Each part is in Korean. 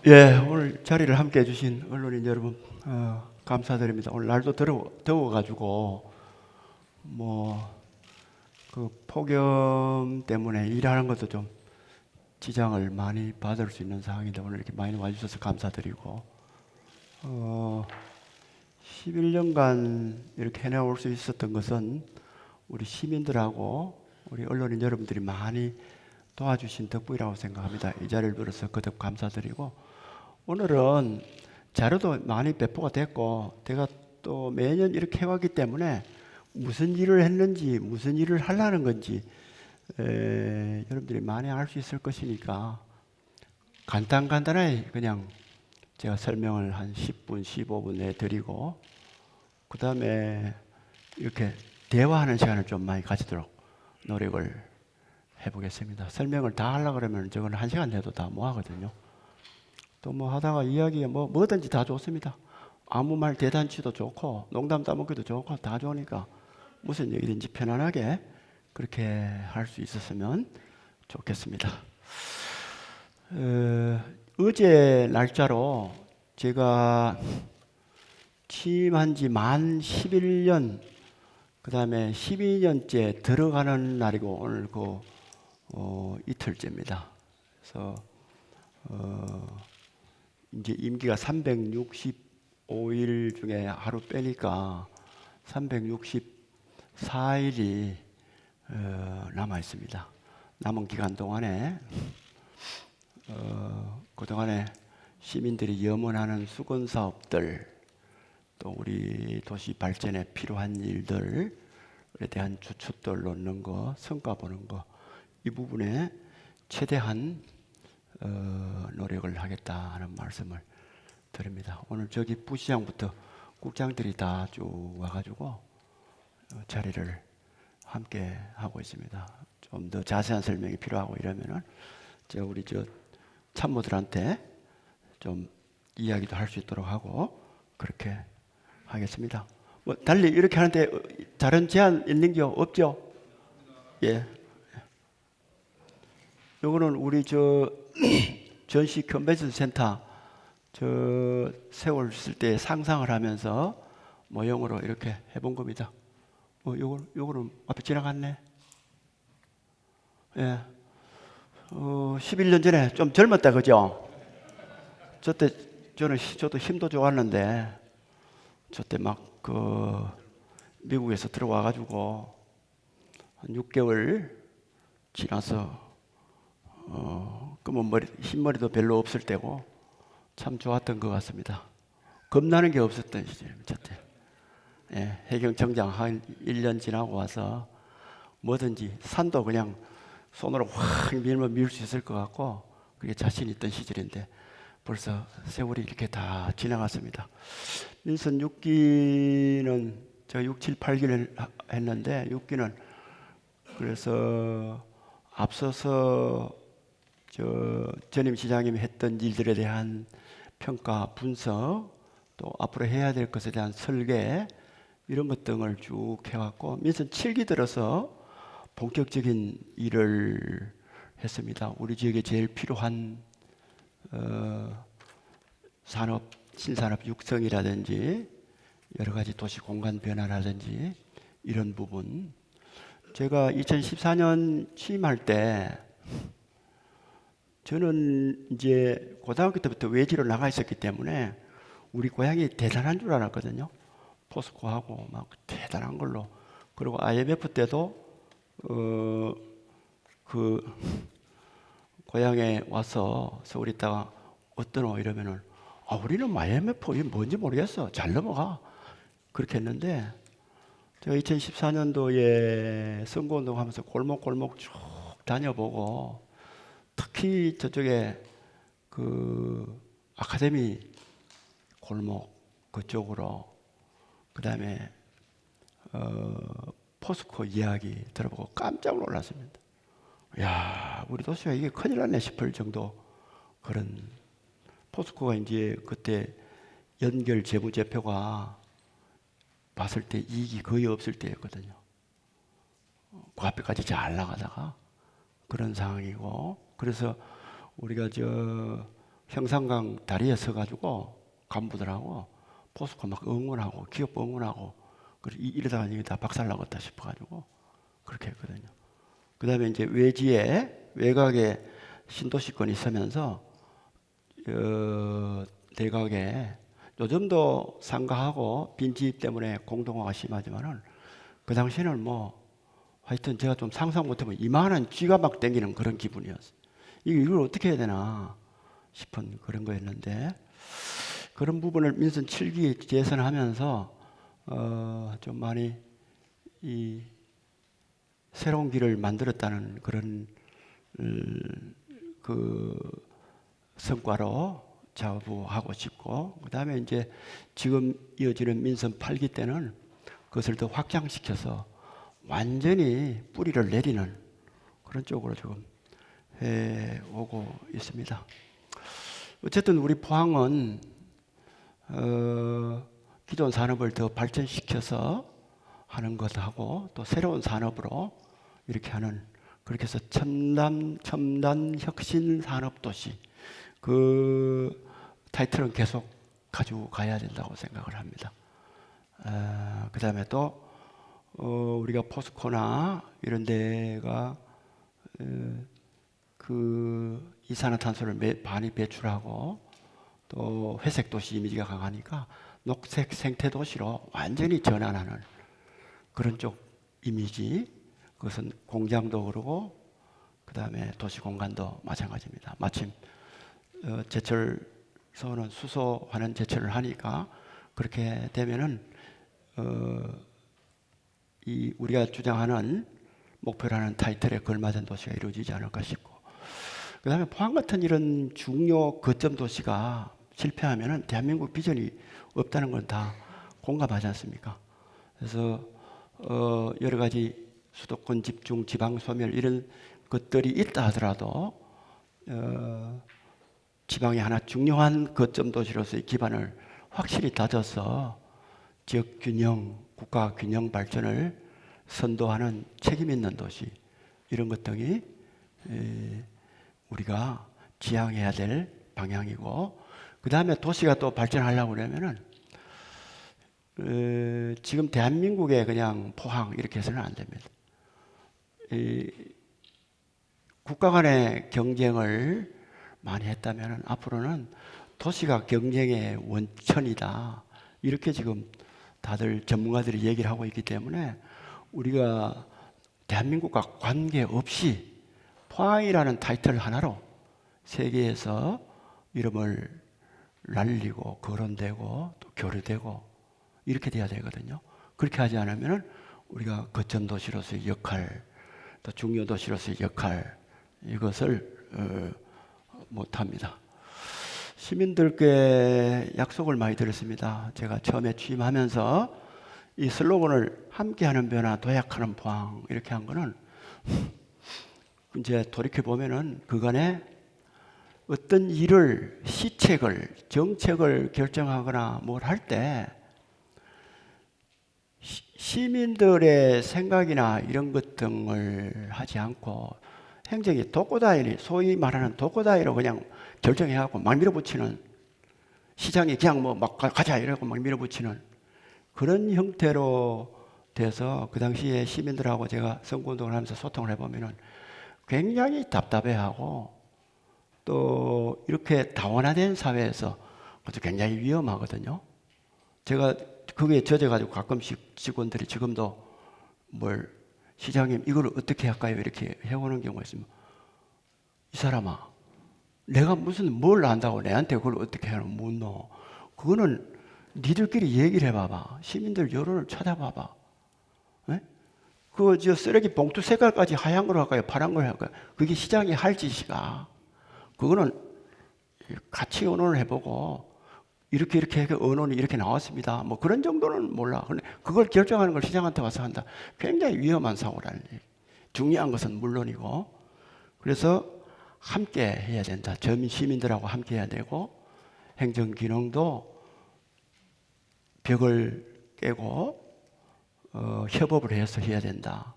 예, 오늘 자리를 함께 해주신 언론인 여러분, 감사드립니다. 오늘 날도 더워가지고, 그 폭염 때문에 일하는 것도 좀 지장을 많이 받을 수 있는 상황인데, 오늘 이렇게 많이 와주셔서 감사드리고, 11년간 이렇게 해내올 수 있었던 것은 우리 시민들하고 우리 언론인 여러분들이 많이 도와주신 덕분이라고 생각합니다. 이 자리를 빌어서 거듭 감사드리고, 오늘은 자료도 많이 배포가 됐고, 제가 또 매년 이렇게 해왔기 때문에 무슨 일을 했는지, 무슨 일을 하려는 건지, 여러분들이 많이 알 수 있을 것이니까 간단하게 그냥 제가 설명을 한 10분, 15분 내에 드리고, 그 다음에 이렇게 대화하는 시간을 좀 많이 가지도록 노력을 해보겠습니다. 설명을 다 하려고 그러면 저건 1시간 해도 다 뭐하거든요. 또 뭐 하다가 이야기 뭐든지 다 좋습니다. 아무 말 대잔치도 좋고 농담 따먹기도 좋고 다 좋으니까 무슨 얘기든지 편안하게 그렇게 할 수 있었으면 좋겠습니다. 어제 날짜로 제가 취임한 지 만 11년, 그 다음에 12년째 들어가는 날이고 오늘 이틀째입니다. 그래서 이제 임기가 365일 중에 하루 빼니까 364일이 남아 있습니다. 남은 기간 동안에 그동안에 시민들이 염원하는 수건 사업들, 또 우리 도시 발전에 필요한 일들에 대한 주춧돌 놓는 거, 성과 보는 거, 이 부분에 최대한 노력을 하겠다 하는 말씀을 드립니다. 오늘 저기 부시장부터 국장들이 다 쭉 와가지고 자리를 함께 하고 있습니다. 좀 더 자세한 설명이 필요하고 이러면은 우리 참모들한테 좀 이야기도 할 수 있도록 하고 그렇게 하겠습니다. 달리 이렇게 하는데 다른 제안 있는 게 없죠? 예. 요거는 우리 전시 컨벤션 센터 세웠을 때 상상을 하면서 모형으로 이렇게 해본 겁니다. 요거는 앞에 지나갔네. 예. 11년 전에 좀 젊었다, 그죠? 저도 힘도 좋았는데, 저때 미국에서 들어와가지고, 한 6개월 지나서, 흰머리도 별로 없을 때고, 참 좋았던 것 같습니다. 겁나는 게 없었던 시절입니다, 저때. 예, 해경청장 한 1년 지나고 와서, 뭐든지 산도 그냥 손으로 확 밀면 밀 수 있을 것 같고 그게 자신 있던 시절인데 벌써 세월이 이렇게 다 지나갔습니다. 민선 6기는 제가 6, 7, 8기를 했는데 6기는 그래서 앞서서 전임 시장님이 했던 일들에 대한 평가, 분석, 또 앞으로 해야 될 것에 대한 설계 이런 것 등을 쭉 해왔고 민선 7기 들어서 본격적인 일을 했습니다. 우리 지역에 제일 필요한 신산업 육성이라든지 여러 가지 도시 공간 변화라든지 이런 부분. 제가 2014년 취임할 때 저는 이제 고등학교 때부터 외지로 나가 있었기 때문에 우리 고향이 대단한 줄 알았거든요. 포스코하고 막 대단한 걸로. 그리고 IMF 때도 고향에 와서 서울에 있다가 어떠노 이러면은 우리는 IMF 이게 뭔지 모르겠어. 잘 넘어가. 그렇게 했는데 제가 2014년도에 선거운동 하면서 골목골목 쭉 다녀보고 특히 저쪽에 아카데미 골목 그쪽으로 그 다음에 포스코 이야기 들어보고 깜짝 놀랐습니다. 야, 우리 도시가 이게 큰일 났네 싶을 정도 그런 포스코가 이제 그때 연결 재무제표가 봤을 때 이익이 거의 없을 때였거든요. 그 앞에까지 잘 나가다가 그런 상황이고 그래서 우리가 형산강 다리에 서가지고 간부들하고 포스코 막 응원하고 기업 응원하고 이러다가 이게 다 박살나겠다 싶어가지고 그렇게 했거든요. 그 다음에 이제 외곽에 신도시권이 있으면서 대각에 요즘도 상가하고 빈집 때문에 공동화가 심하지만은 그 당시에는 뭐 하여튼 제가 좀 상상 못해본 이만한 쥐가 막 땡기는 그런 기분이었어요. 이걸 어떻게 해야 되나 싶은 그런 거였는데 그런 부분을 민선 7기 재선하면서 좀 많이 이 새로운 길을 만들었다는 그런 그 성과로 자부하고 싶고 그 다음에 이제 지금 이어지는 민선 8기 때는 그것을 더 확장시켜서 완전히 뿌리를 내리는 그런 쪽으로 지금 해오고 있습니다. 어쨌든 우리 포항은 기존 산업을 더 발전시켜서 하는 것하고 또 새로운 산업으로 이렇게 하는 그렇게 해서 첨단 혁신 산업 도시 그 타이틀은 계속 가지고 가야 된다고 생각을 합니다. 그 다음에 또 우리가 포스코나 이런 데가 그 이산화탄소를 많이 배출하고 또 회색 도시 이미지가 강하니까 녹색 생태 도시로 완전히 전환하는 그런 쪽 이미지. 그것은 공장도 그러고 그 다음에 도시 공간도 마찬가지입니다. 마침 제철소는 수소하는 제철을 하니까 그렇게 되면은 이 우리가 주장하는 목표라는 타이틀에 걸맞은 도시가 이루어지지 않을까 싶고 그 다음에 포항 같은 이런 중요 거점 도시가 실패하면은 대한민국 비전이 없다는 건 다 공감하지 않습니까? 그래서 여러 가지 수도권 집중, 지방 소멸 이런 것들이 있다 하더라도 지방의 하나 중요한 거점 도시로서의 기반을 확실히 다져서 지역 균형, 국가 균형 발전을 선도하는 책임 있는 도시 이런 것 등이 우리가 지향해야 될 방향이고 그 다음에 도시가 또 발전하려고 그러면은 지금 대한민국의 그냥 포항 이렇게 해서는 안 됩니다. 국가 간의 경쟁을 많이 했다면 앞으로는 도시가 경쟁의 원천이다. 이렇게 지금 다들 전문가들이 얘기를 하고 있기 때문에 우리가 대한민국과 관계없이 포항이라는 타이틀 하나로 세계에서 이름을 날리고 거론되고 또 교류되고 이렇게 돼야 되거든요. 그렇게 하지 않으면 우리가 거점 도시로서의 역할 또 중요 도시로서의 역할 이것을 못합니다. 시민들께 약속을 많이 드렸습니다. 제가 처음에 취임하면서 이 슬로건을 함께하는 변화, 도약하는 포항 이렇게 한 거는 이제 돌이켜 보면은 그간에 어떤 일을 시책을 정책을 결정하거나 뭘 할 때 시민들의 생각이나 이런 것 등을 하지 않고 행정이 독고다이니 소위 말하는 독고다이로 그냥 결정해갖고 막 밀어붙이는 시장이 그냥 뭐 막 가자 이러고 막 밀어붙이는 그런 형태로 돼서 그 당시에 시민들하고 제가 선거운동을 하면서 소통을 해보면은 굉장히 답답해하고 또 이렇게 다원화된 사회에서 그것도 굉장히 위험하거든요. 제가 그게 젖어가지고 가끔씩 직원들이 지금도 뭘 시장님 이걸 어떻게 할까요? 이렇게 해오는 경우가 있으면 이 사람아 내가 무슨 뭘 안다고 내한테 그걸 어떻게 하는 묻노. 그거는 니들끼리 얘기를 해봐봐. 시민들 여론을 찾아봐봐. 네? 그 저 쓰레기 봉투 색깔까지 하얀 걸 할까요? 파란 걸 할까요? 그게 시장이 할 짓이가. 그거는 같이 의논을 해보고 이렇게 의논이 이렇게 나왔습니다. 뭐 그런 정도는 몰라. 근데 그걸 결정하는 걸 시장한테 와서 한다. 굉장히 위험한 사고라는 얘기. 중요한 것은 물론이고. 그래서 함께 해야 된다. 전 시민들하고 함께 해야 되고 행정 기능도 벽을 깨고 협업을 해서 해야 된다.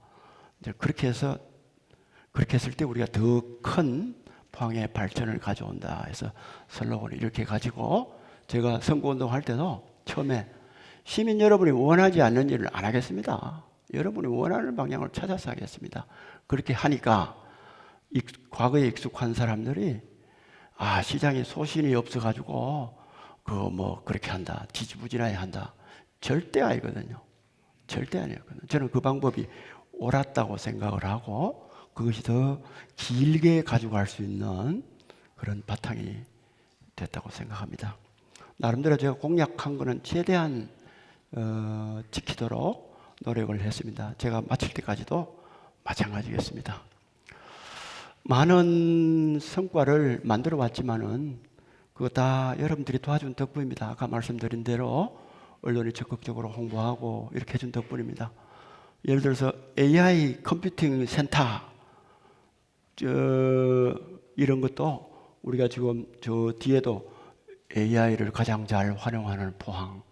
이제 그렇게 했을 때 우리가 더 큰 포항의 발전을 가져온다 해서 슬로건을 이렇게 가지고 제가 선거운동 할 때도 처음에 시민 여러분이 원하지 않는 일을 안 하겠습니다. 여러분이 원하는 방향을 찾아서 하겠습니다. 그렇게 하니까 과거에 익숙한 사람들이 시장에 소신이 없어가지고 그렇게 한다, 지지부진하게 한다. 절대 아니거든요. 절대 아니었거든요. 저는 그 방법이 옳았다고 생각을 하고 그것이 더 길게 가져갈 수 있는 그런 바탕이 됐다고 생각합니다. 나름대로 제가 공약한 거는 최대한 지키도록 노력을 했습니다. 제가 마칠 때까지도 마찬가지겠습니다. 많은 성과를 만들어 왔지만은 그거 다 여러분들이 도와준 덕분입니다. 아까 말씀드린 대로 언론이 적극적으로 홍보하고 이렇게 해준 덕분입니다. 예를 들어서 AI 컴퓨팅 센터 이런 것도 우리가 지금 저 뒤에도 AI를 가장 잘 활용하는 포항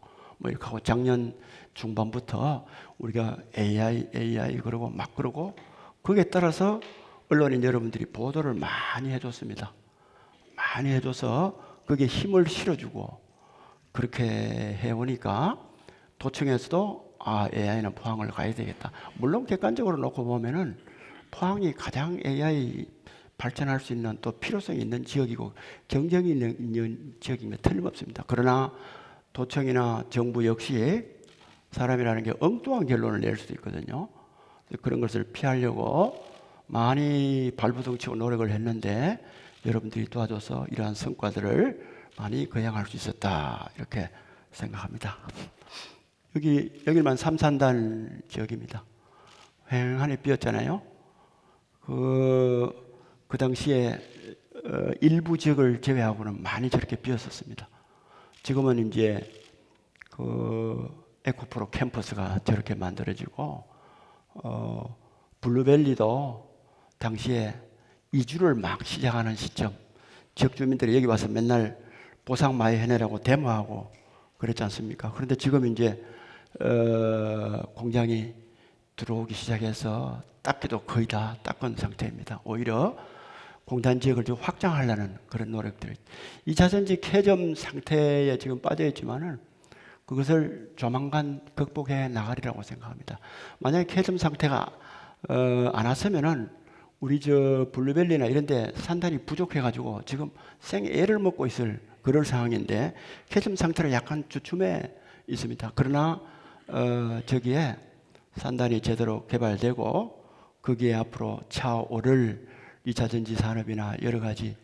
이렇게 하고 작년 중반부터 우리가 AI 그러고 거기에 따라서 언론인 여러분들이 보도를 많이 해줬습니다. 많이 해줘서 거기에 힘을 실어주고 그렇게 해오니까 도청에서도 AI는 포항을 가야 되겠다. 물론 객관적으로 놓고 보면은 포항이 가장 AI 발전할 수 있는 또 필요성이 있는 지역이고 경쟁이 있는 지역이면 틀림없습니다. 그러나 도청이나 정부 역시 사람이라는 게 엉뚱한 결론을 낼 수도 있거든요. 그런 것을 피하려고 많이 발부둥치고 노력을 했는데 여러분들이 도와줘서 이러한 성과들을 많이 거행할 수 있었다 이렇게 생각합니다. 여기만 삼산단 지역입니다. 휑하니 비었잖아요. 그 당시에 일부 지역을 제외하고는 많이 저렇게 비었었습니다. 지금은 이제 에코프로 캠퍼스가 저렇게 만들어지고 블루밸리도 당시에 이주를 막 시작하는 시점, 지역 주민들이 여기 와서 맨날 보상 많이 해내라고 데모하고 그랬지 않습니까? 그런데 지금 이제 공장이 들어오기 시작해서 닦기도 거의 다 닦은 상태입니다. 오히려 공단 지역을 좀 확장하려는 그런 노력들. 2차 전지 폐점 상태에 지금 빠져 있지만은 그것을 조만간 극복해 나가리라고 생각합니다. 만약에 폐점 상태가 안 왔으면은 우리 저 블루밸리나 이런 데 산단이 부족해가지고 지금 생애를 먹고 있을 그런 상황인데 폐점 상태로 약간 주춤해 있습니다. 그러나 저기에 산단이 제대로 개발되고 거기에 앞으로 차오를 2차 전지 산업이나 여러 가지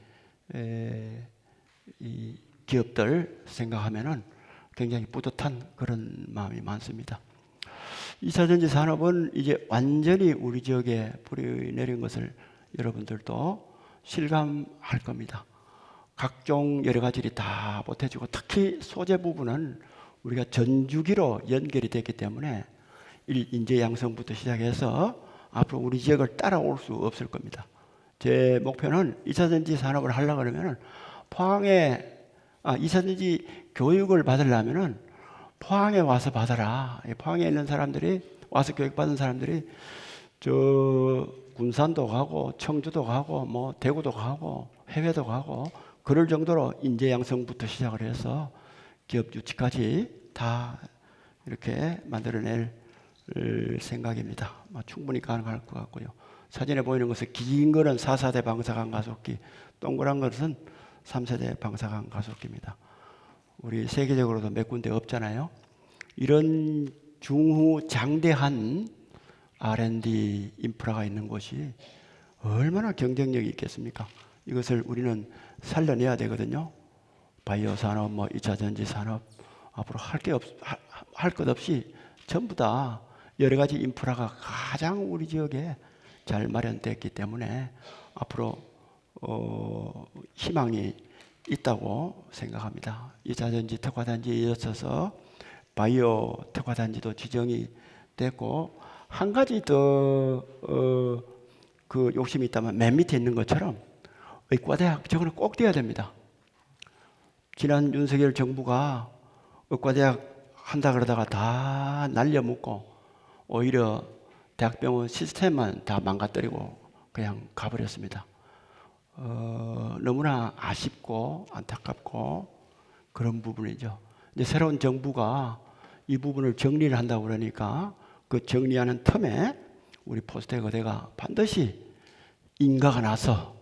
이 기업들 생각하면은 굉장히 뿌듯한 그런 마음이 많습니다. 2차 전지 산업은 이제 완전히 우리 지역에 뿌리 내린 것을 여러분들도 실감할 겁니다. 각종 여러 가지를 다 보태주고 특히 소재 부분은 우리가 전주기로 연결이 됐기 때문에 인재 양성부터 시작해서 앞으로 우리 지역을 따라올 수 없을 겁니다. 제 목표는 2차 전지 산업을 하려고 그러면은 포항에 2차 전지 교육을 받으려면은 포항에 와서 받아라. 포항에 있는 사람들이 와서 교육받은 사람들이 저 군산도 가고 청주도 가고 뭐 대구도 가고 해외도 가고 그럴 정도로 인재 양성부터 시작을 해서 기업 유치까지 다 이렇게 만들어낼 생각입니다. 충분히 가능할 것 같고요. 사진에 보이는 것은 긴 거는 4사대 방사능 가속기, 동그란 것은 3세대 방사능 가속기입니다. 우리 세계적으로도 몇 군데 없잖아요. 이런 중후장대한 R&D 인프라가 있는 곳이 얼마나 경쟁력이 있겠습니까? 이것을 우리는 살려내야 되거든요. 바이오 산업, 2차 전지 산업 앞으로 할 것 없이 전부 다 여러 가지 인프라가 가장 우리 지역에 잘 마련됐기 때문에 앞으로 희망이 있다고 생각합니다. 2차 전지 특화단지에 이어서 바이오 특화단지도 지정이 됐고 한 가지 더 그 욕심이 있다면 맨 밑에 있는 것처럼 의과대학 저거는 꼭 돼야 됩니다. 지난 윤석열 정부가 의과대학 한다 그러다가 다 날려먹고 오히려 대학병원 시스템만 다 망가뜨리고 그냥 가버렸습니다. 너무나 아쉽고 안타깝고 그런 부분이죠. 이제 새로운 정부가 이 부분을 정리를 한다고 그러니까 그 정리하는 틈에 우리 포스텍 의대가 반드시 인가가 나서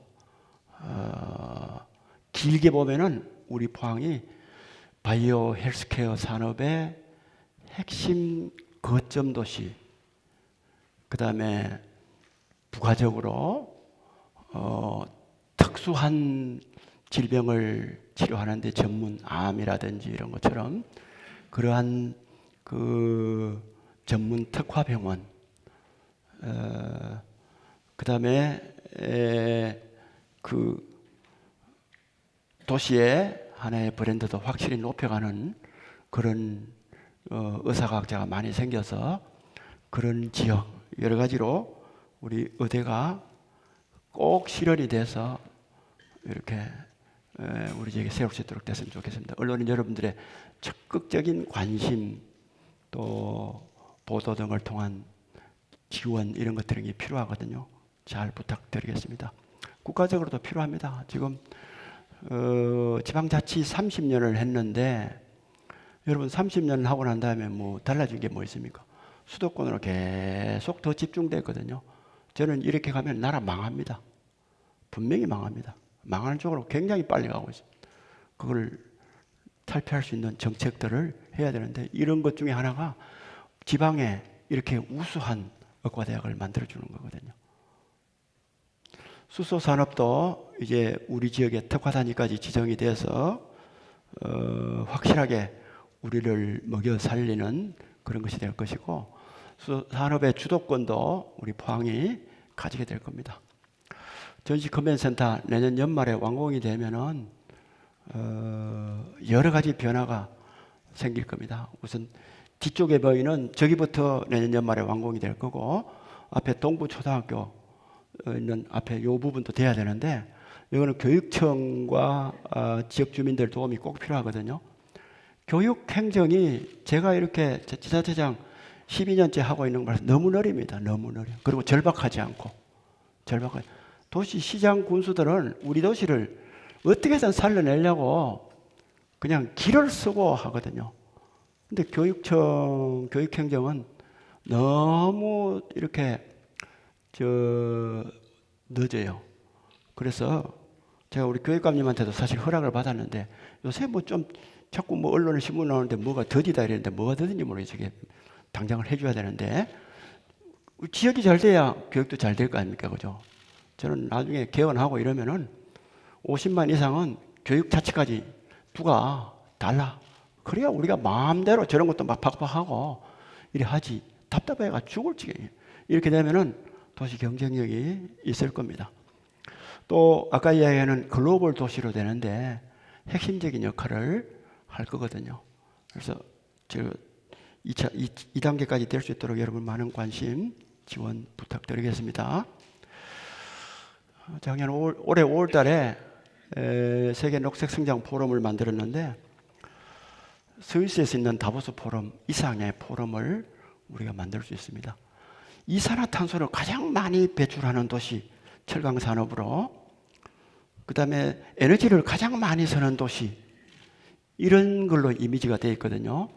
길게 보면은 우리 포항이 바이오 헬스케어 산업의 핵심 거점 도시, 그 다음에 부가적으로 특수한 질병을 치료하는 데 전문 암이라든지 이런 것처럼 그러한 그 전문 특화병원, 그 다음에 그 도시의 하나의 브랜드도 확실히 높여가는 그런 의사과학자가 많이 생겨서 그런 지역 여러 가지로 우리 의대가 꼭 실현이 돼서 이렇게 우리 지역에 세울 수 있도록 됐으면 좋겠습니다. 언론인 여러분들의 적극적인 관심 또 보도 등을 통한 지원 이런 것들이 필요하거든요. 잘 부탁드리겠습니다. 국가적으로도 필요합니다. 지금 지방자치 30년을 했는데 여러분 30년 하고 난 다음에 뭐 달라진 게 뭐 있습니까? 수도권으로 계속 더 집중됐거든요. 저는 이렇게 가면 나라 망합니다. 분명히 망합니다. 망하는 쪽으로 굉장히 빨리 가고 있습니다. 그걸 탈피할 수 있는 정책들을 해야 되는데 이런 것 중에 하나가 지방에 이렇게 우수한 의과대학을 만들어주는 거거든요. 수소산업도 이제 우리 지역의 특화단위까지 지정이 돼서 확실하게 우리를 먹여 살리는 그런 것이 될 것이고 수소산업의 주도권도 우리 포항이 가지게 될 겁니다. 전시 컨벤센터 내년 연말에 완공이 되면은 여러 가지 변화가 생길 겁니다. 우선 뒤쪽에 보이는 저기부터 내년 연말에 완공이 될 거고 앞에 동부초등학교 있는 앞에 요 부분도 돼야 되는데 이거는 교육청과 지역 주민들 도움이 꼭 필요하거든요. 교육행정이 제가 이렇게 지자체장 12년째 하고 있는 거라서 너무 느립니다. 너무 느려. 그리고 절박하지 않고. 도시 시장 군수들은 우리 도시를 어떻게 해서 살려내려고 그냥 길을 쓰고 하거든요. 근데 교육청, 교육행정은 너무 이렇게 늦어요. 그래서 제가 우리 교육감님한테도 사실 허락을 받았는데 요새 뭐 좀 자꾸 뭐 언론에 신문 나오는데 뭐가 더디다 이랬는데 뭐가 더딘지 모르겠어요. 당장을 해줘야 되는데 지역이 잘 돼야 교육도 잘 될 거 아닙니까? 그죠? 저는 나중에 개원하고 이러면은 50만 이상은 교육 자체까지 부가 달라. 그래야 우리가 마음대로 저런 것도 막 팍팍하고 이래 하지. 답답해가 죽을 지경이에요. 이렇게 되면은 도시 경쟁력이 있을 겁니다. 또 아까 이야기하는 글로벌 도시로 되는데 핵심적인 역할을 할 거거든요. 그래서 저 2단계까지 될 수 있도록 여러분 많은 관심 지원 부탁드리겠습니다. 작년 올해 5월 달에 세계 녹색 성장 포럼을 만들었는데 스위스에서 있는 다보스 포럼 이상의 포럼을 우리가 만들 수 있습니다. 이산화탄소를 가장 많이 배출하는 도시 철강 산업으로 그 다음에 에너지를 가장 많이 쓰는 도시 이런 걸로 이미지가 되어 있거든요.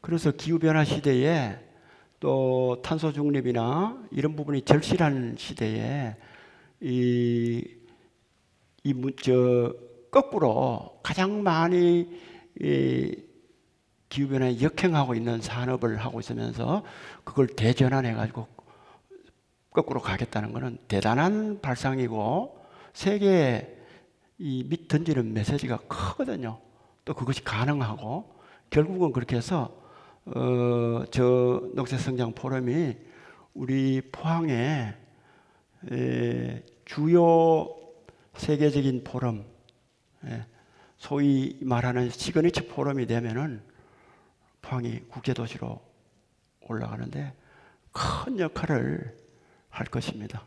그래서 기후변화 시대에 또 탄소 중립이나 이런 부분이 절실한 시대에 거꾸로 가장 많이 기후변화에 역행하고 있는 산업을 하고 있으면서 그걸 대전환해가지고 거꾸로 가겠다는 것은 대단한 발상이고 세계에 밑 던지는 메시지가 크거든요. 또 그것이 가능하고 결국은 그렇게 해서 저 녹색성장 포럼이 우리 포항에 주요 세계적인 포럼, 소위 말하는 시그니처 포럼이 되면은 포항이 국제도시로 올라가는데 큰 역할을 할 것입니다.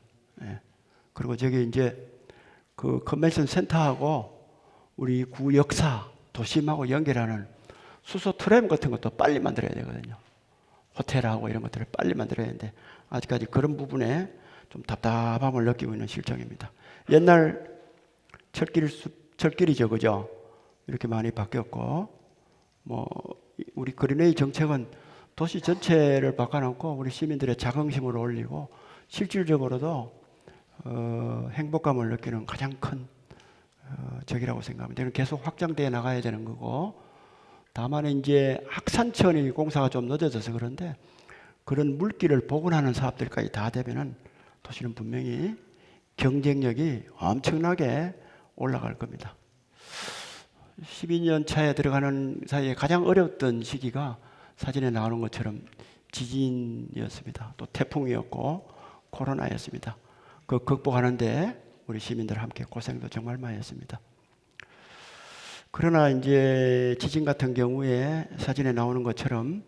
그리고 저기 이제 그 컨벤션 센터하고 우리 구 역사 도심하고 연결하는 수소 트램 같은 것도 빨리 만들어야 되거든요. 호텔하고 이런 것들을 빨리 만들어야 되는데 아직까지 그런 부분에 좀 답답함을 느끼고 있는 실정입니다. 옛날 철길이죠, 그죠? 이렇게 많이 바뀌었고, 뭐 우리 그린웨이 정책은 도시 전체를 바꿔놓고 우리 시민들의 자긍심을 올리고 실질적으로도 행복감을 느끼는 가장 큰 적이라고 생각합니다. 이건 계속 확장되어 나가야 되는 거고, 다만 이제 확산천이 공사가 좀 늦어져서 그런데 그런 물길을 복원하는 사업들까지 다 되면은 도시는 분명히 경쟁력이 엄청나게 올라갈 겁니다. 12년 차에 들어가는 사이에 가장 어려웠던 시기가 사진에 나오는 것처럼 지진이었습니다. 또 태풍이었고 코로나였습니다. 그 극복하는데 우리 시민들 함께 고생도 정말 많이 했습니다. 그러나 이제 지진 같은 경우에 사진에 나오는 것처럼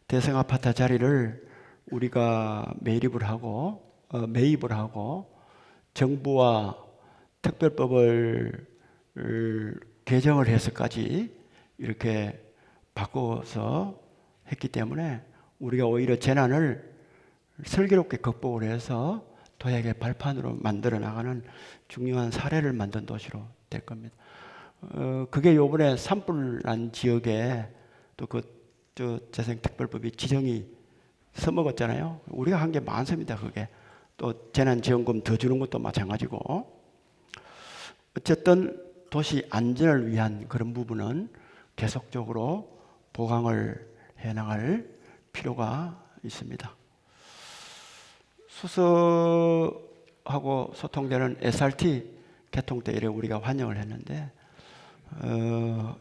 대성 아파트 자리를 우리가 매입을 하고 정부와 특별법을 개정을 해서까지 이렇게 바꿔서 했기 때문에 우리가 오히려 재난을 슬기롭게 극복을 해서 도약의 발판으로 만들어 나가는 중요한 사례를 만든 도시로 될 겁니다. 그게 요번에 산불 난 지역에 또 재생특별법이 지정이 써먹었잖아요. 우리가 한 게 많습니다. 그게 또 재난지원금 더 주는 것도 마찬가지고, 어쨌든 도시 안전을 위한 그런 부분은 계속적으로 보강을 해나갈 필요가 있습니다. 수서하고 소통되는 SRT 개통 때 이래 우리가 환영을 했는데,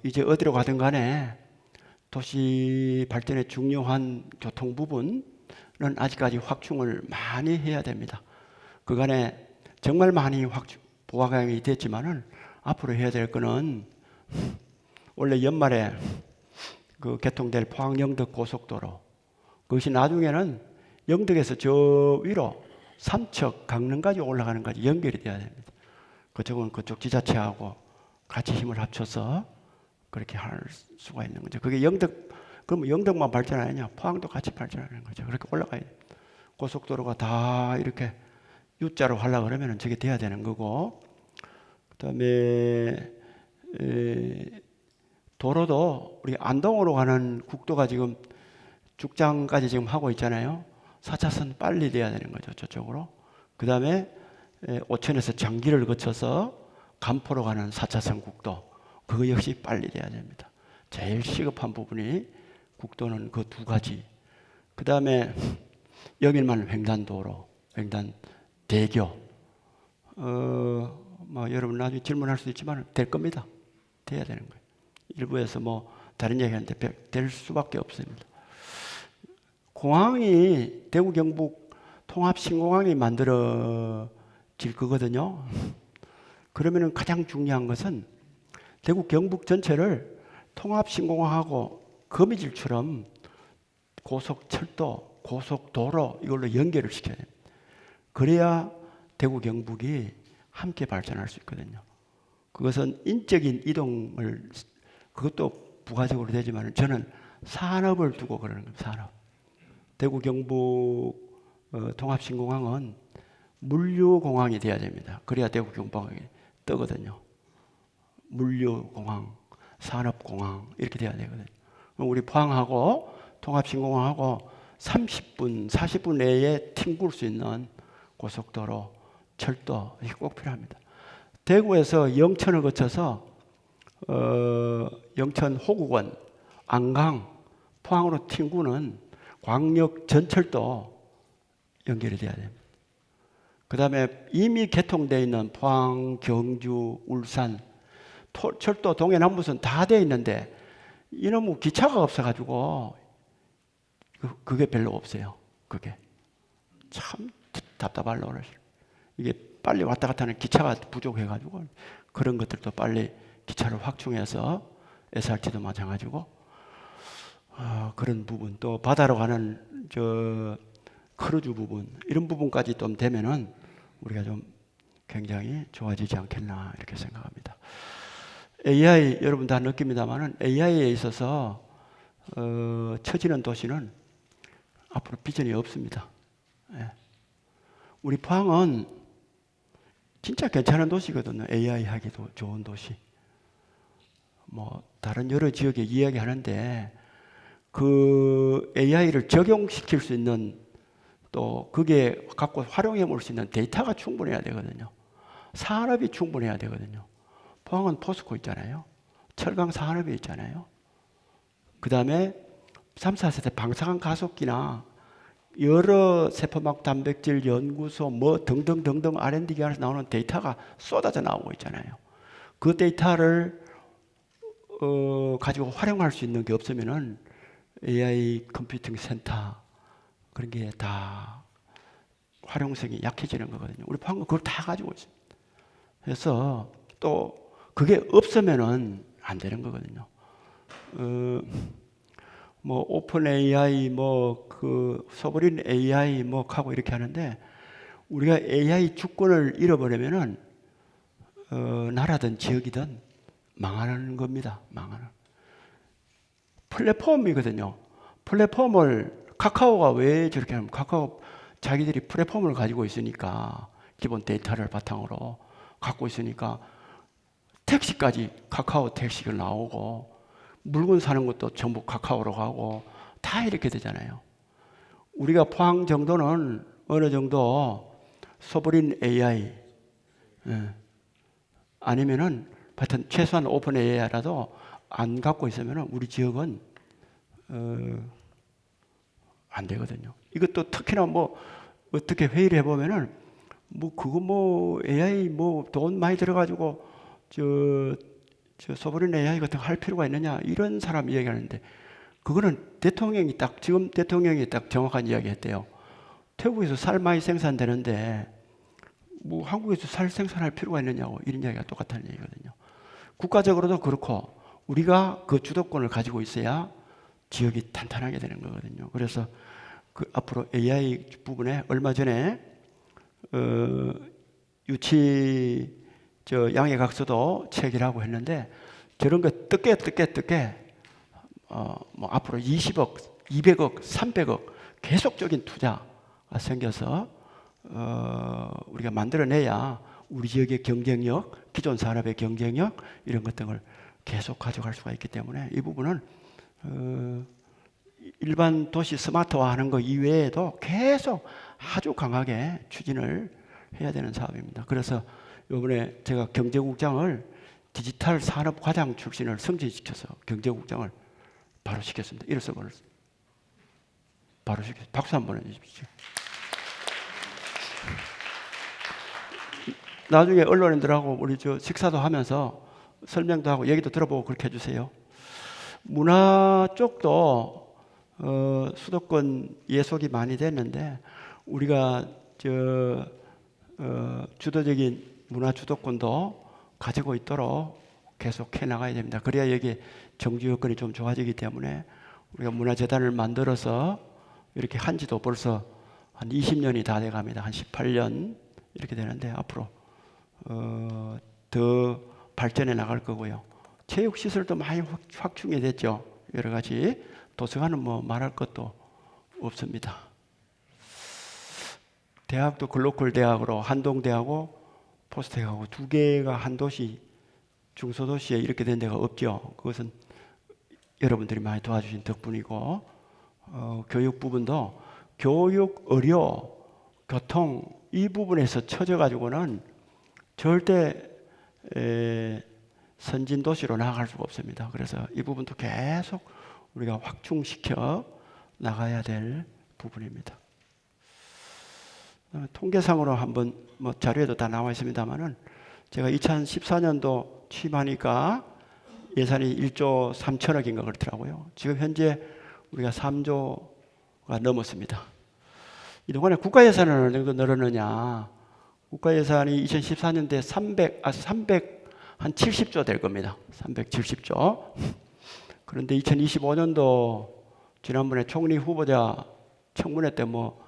이제 어디로 가든 간에 도시 발전의 중요한 교통 부분은 아직까지 확충을 많이 해야 됩니다. 그간에 정말 많이 보강이 됐지만은 앞으로 해야 될 거는, 원래 연말에 그 개통될 포항 영덕 고속도로, 그것이 나중에는 영덕에서 저 위로 삼척 강릉까지 올라가는 까지 연결이 돼야 됩니다. 그쪽은 그쪽 지자체하고 같이 힘을 합쳐서 그렇게 할 수가 있는 거죠. 그게 그러면 영덕만 발전하느냐? 포항도 같이 발전하는 거죠. 그렇게 올라가야 돼요. 고속도로가 다 이렇게 U자로 하려고 그러면 저게 돼야 되는 거고, 그 다음에 도로도 우리 안동으로 가는 국도가 지금 죽장까지 지금 하고 있잖아요. 4차선 빨리 돼야 되는 거죠, 저쪽으로. 그 다음에 오천에서 장기를 거쳐서 간포로 가는 4차선 국도, 그거 역시 빨리 돼야 됩니다. 제일 시급한 부분이 국도는 그 두 가지. 그 다음에 여길만 횡단도로, 횡단대교. 여러분 나중에 질문할 수도 있지만 될 겁니다. 돼야 되는 거예요. 일부에서 다른 얘기하는데 될 수밖에 없습니다. 공항이 대구 경북 통합 신공항이 만들어질 거거든요. 그러면은 가장 중요한 것은 대구 경북 전체를 통합 신공항하고 거미줄처럼 고속철도, 고속도로 이걸로 연결을 시켜야 됩니다. 그래야 대구 경북이 함께 발전할 수 있거든요. 그것은 인적인 이동을, 그것도 부가적으로 되지만 저는 산업을 두고 그러는 겁니다. 산업. 대구 경북 통합신공항은 물류공항이 돼야 됩니다. 그래야 대구 경북이 뜨거든요. 물류공항, 산업공항 이렇게 돼야 되거든요. 우리 포항하고 통합신공항하고 30분, 40분 내에 튕길 수 있는 고속도로, 철도 이게 꼭 필요합니다. 대구에서 영천을 거쳐서 영천 호국원, 안강, 포항으로 튕구는 광역 전철도 연결이 돼야 됩니다. 그 다음에 이미 개통되어 있는 포항, 경주, 울산, 철도, 동해남부선 다 되어 있는데 이놈의 기차가 없어가지고 그게 별로 없어요. 그게 참 답답하려고 그러시죠. 이게 빨리 왔다 갔다 하는 기차가 부족해가지고 그런 것들도 빨리 기차를 확충해서 SRT도 마찬가지고 그런 부분, 또 바다로 가는 크루즈 부분, 이런 부분까지 좀 되면은 우리가 좀 굉장히 좋아지지 않겠나 이렇게 생각합니다. AI 여러분 다 느낍니다만은 AI에 있어서 처지는 도시는 앞으로 비전이 없습니다. 예. 우리 포항은 진짜 괜찮은 도시거든요. AI 하기도 좋은 도시. 뭐 다른 여러 지역에 이야기하는데 그 AI를 적용시킬 수 있는 또 그게 갖고 활용해 볼 수 있는 데이터가 충분해야 되거든요. 산업이 충분해야 되거든요. 포항은 포스코 있잖아요. 철강 산업이 있잖아요. 그 다음에 3, 4세대 방사능 가속기나 여러 세포막 단백질 연구소 뭐 등등등등 R&D 기관에서 나오는 데이터가 쏟아져 나오고 있잖아요. 그 데이터를 가지고 활용할 수 있는 게 없으면은 AI 컴퓨팅 센터 그런 게 다 활용성이 약해지는 거거든요. 우리 방금 그걸 다 가지고 있습니다. 그래서 또 그게 없으면은 안 되는 거거든요. 뭐 오픈 AI 뭐 그 소버린 AI 뭐 하고 이렇게 하는데 우리가 AI 주권을 잃어버리면은 나라든 지역이든 망하는 겁니다. 망하는 플랫폼이거든요. 플랫폼을 카카오가 왜 저렇게 하냐면 카카오 자기들이 플랫폼을 가지고 있으니까 기본 데이터를 바탕으로 갖고 있으니까 택시까지 카카오 택시가 나오고 물건 사는 것도 전부 카카오로 가고 다 이렇게 되잖아요. 우리가 포항 정도는 어느 정도 소버린 AI 아니면은 하여튼 최소한 오픈 AI라도 안 갖고 있으면 우리 지역은 안 되거든요. 이것도 특히나 뭐 어떻게 회의를 해보면은 뭐 그거 뭐 AI 뭐 돈 많이 들어가지고 저 소버린 AI 같은 거 할 필요가 있느냐 이런 사람 이야기하는데 그거는 대통령이 딱 지금 대통령이 딱 정확한 이야기 했대요. 태국에서 쌀 많이 생산되는데 뭐 한국에서 쌀 생산할 필요가 있느냐고 이런 이야기가 똑같다는 얘기거든요. 국가적으로도 그렇고 우리가 그 주도권을 가지고 있어야 지역이 탄탄하게 되는 거거든요. 그래서 그 앞으로 AI 부분에 얼마 전에 유치 양해각서도 체결하고 했는데 저런 거 뜯게 뭐 앞으로 20억, 200억, 300억 계속적인 투자가 생겨서 우리가 만들어내야 우리 지역의 경쟁력, 기존 산업의 경쟁력 이런 것들을 계속 가져갈 수가 있기 때문에 이 부분은 일반 도시 스마트화하는 거 이외에도 계속 아주 강하게 추진을 해야 되는 사업입니다. 그래서 이번에 제가 경제국장을 디지털 산업과장 출신을 승진시켜서 경제국장을 바로 시켰습니다. 이래서 바로 시켰습니다. 박수 한번 해주십시오. 나중에 언론인들하고 우리 식사도 하면서 설명도 하고 얘기도 들어보고 그렇게 해주세요. 문화 쪽도 수도권 예속이 많이 됐는데 우리가 주도적인 문화 주도권도 가지고 있도록 계속 해나가야 됩니다. 그래야 여기 정주 여건이 좀 좋아지기 때문에 우리가 문화재단을 만들어서 이렇게 한 지도 벌써 한 20년이 다 돼갑니다. 한 18년 이렇게 되는데 앞으로 더 발전해 나갈 거고요. 체육시설도 많이 확충이 됐죠. 여러 가지 도서관은 뭐 말할 것도 없습니다. 대학도 글로컬 대학으로 한동대하고 포스텍하고 두 개가 한 도시 중소도시에 이렇게 된 데가 없죠. 그것은 여러분들이 많이 도와주신 덕분이고 교육 부분도 교육, 의료, 교통 이 부분에서 처져가지고는 절대 선진도시로 나아갈 수가 없습니다. 그래서 이 부분도 계속 우리가 확충시켜 나가야 될 부분입니다. 통계상으로 한번 뭐 자료에도 다 나와 있습니다만은 제가 2014년도 취임하니까 예산이 1조 3천억인가 그렇더라고요. 지금 현재 우리가 3조가 넘었습니다. 이동안에 국가 예산을 어느 정도 늘었느냐? 국가 예산이 2014년도에 370조 될 겁니다. 370조. 그런데 2025년도 지난번에 총리 후보자 청문회 때 뭐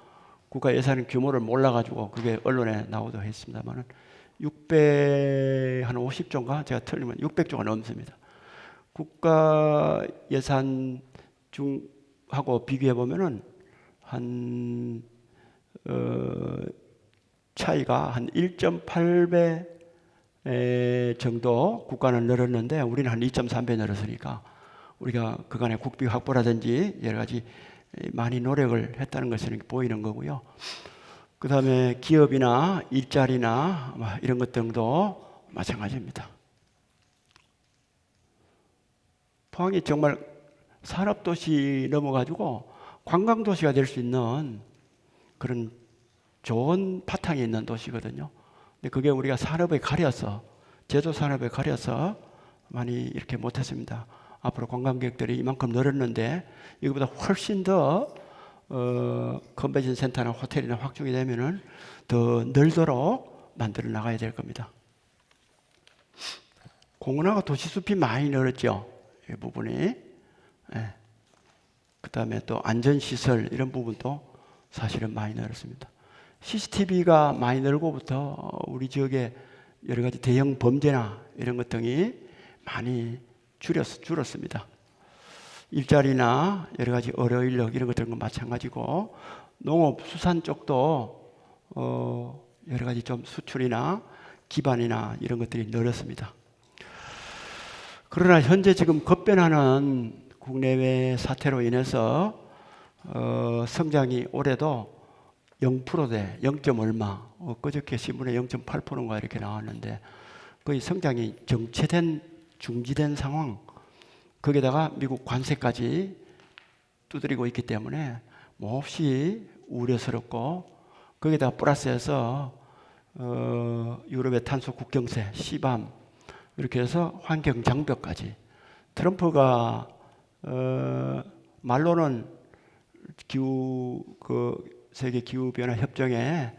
국가 예산 규모를 몰라가지고 그게 언론에 나오기도 했습니다만은 650조인가? 제가 틀리면 600조가 넘습니다. 국가 예산 중하고 비교해 보면은 한 차이가 한 1.8배 정도 국가는 늘었는데 우리는 한 2.3배 늘었으니까 우리가 그간의 국비 확보라든지 여러 가지 많이 노력을 했다는 것을 보이는 거고요. 그 다음에 기업이나 일자리나 이런 것 등도 마찬가지입니다. 포항이 정말 산업도시 넘어가지고 관광도시가 될 수 있는 그런 좋은 바탕이 있는 도시거든요. 근데 그게 우리가 산업에 가려서, 제조 산업에 가려서 많이 이렇게 못했습니다. 앞으로 관광객들이 이만큼 늘었는데 이거보다 훨씬 더 컨벤션 센터나 호텔이나 확충이 되면은 더 늘도록 만들어 나가야 될 겁니다. 공원하고 도시숲이 많이 늘었죠. 이 부분이. 예. 그 다음에 또 안전시설 이런 부분도 사실은 많이 늘었습니다. CCTV가 많이 늘고부터 우리 지역에 여러 가지 대형 범죄나 이런 것 등이 많이 줄었습니다. 일자리나 여러 가지 의료 인력 이런 것들은 마찬가지고 농업 수산 쪽도 여러 가지 좀 수출이나 기반이나 이런 것들이 늘었습니다. 그러나 현재 지금 급변하는 국내외 사태로 인해서 성장이 올해도 0%대 0. 얼마 그저께 신문에 0.8%인가 이렇게 나왔는데 거의 성장이 정체된 중지된 상황, 거기다가 미국 관세까지 두드리고 있기 때문에 몹시 우려스럽고 거기다가 플러스해서 유럽의 탄소 국경세, CBAM 이렇게 해서 환경 장벽까지 트럼프가 말로는 세계 기후 변화 협정에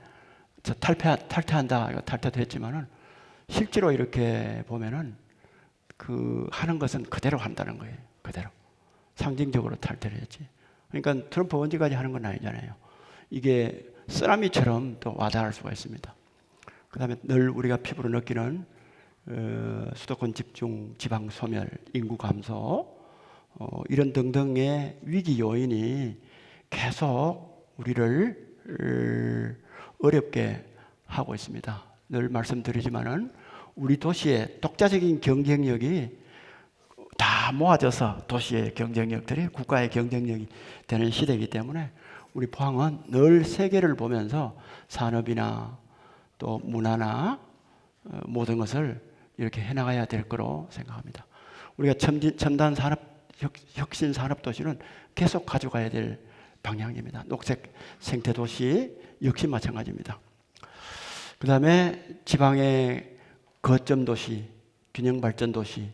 탈퇴한다, 탈퇴도 했지만은 실제로 이렇게 보면은 하는 것은 그대로 한다는 거예요. 그대로 상징적으로 탈퇴를 했지. 그러니까 트럼프 언제까지 하는 건 아니잖아요. 이게 쓰나미처럼 또 와닿을 수가 있습니다. 그 다음에 늘 우리가 피부로 느끼는 수도권 집중, 지방 소멸, 인구 감소 이런 등등의 위기 요인이 계속 우리를 어렵게 하고 있습니다. 늘 말씀드리지만은 우리 도시의 독자적인 경쟁력이 다 모아져서 도시의 경쟁력들이 국가의 경쟁력이 되는 시대이기 때문에 우리 포항은 늘 세계를 보면서 산업이나 또 문화나 모든 것을 이렇게 해나가야 될 거로 생각합니다. 우리가 첨단 산업, 혁신 산업 도시는 계속 가져가야 될 방향입니다. 녹색 생태 도시 역시 마찬가지입니다. 그 다음에 지방의 거점 도시, 균형 발전 도시,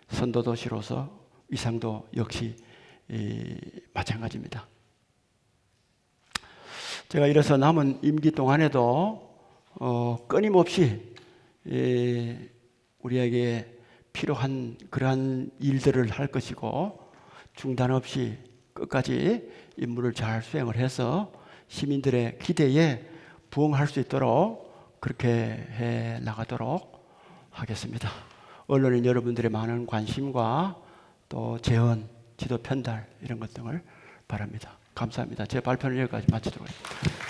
선도 도시로서 위상도 역시 마찬가지입니다. 제가 이래서 남은 임기 동안에도 끊임없이 우리에게 필요한 그러한 일들을 할 것이고 중단 없이 끝까지 임무를 잘 수행을 해서 시민들의 기대에 부응할 수 있도록 그렇게 해 나가도록 하겠습니다. 언론인 여러분들의 많은 관심과 또 재언, 지도 편달 이런 것 등을 바랍니다. 감사합니다. 제 발표는 여기까지 마치도록 하겠습니다.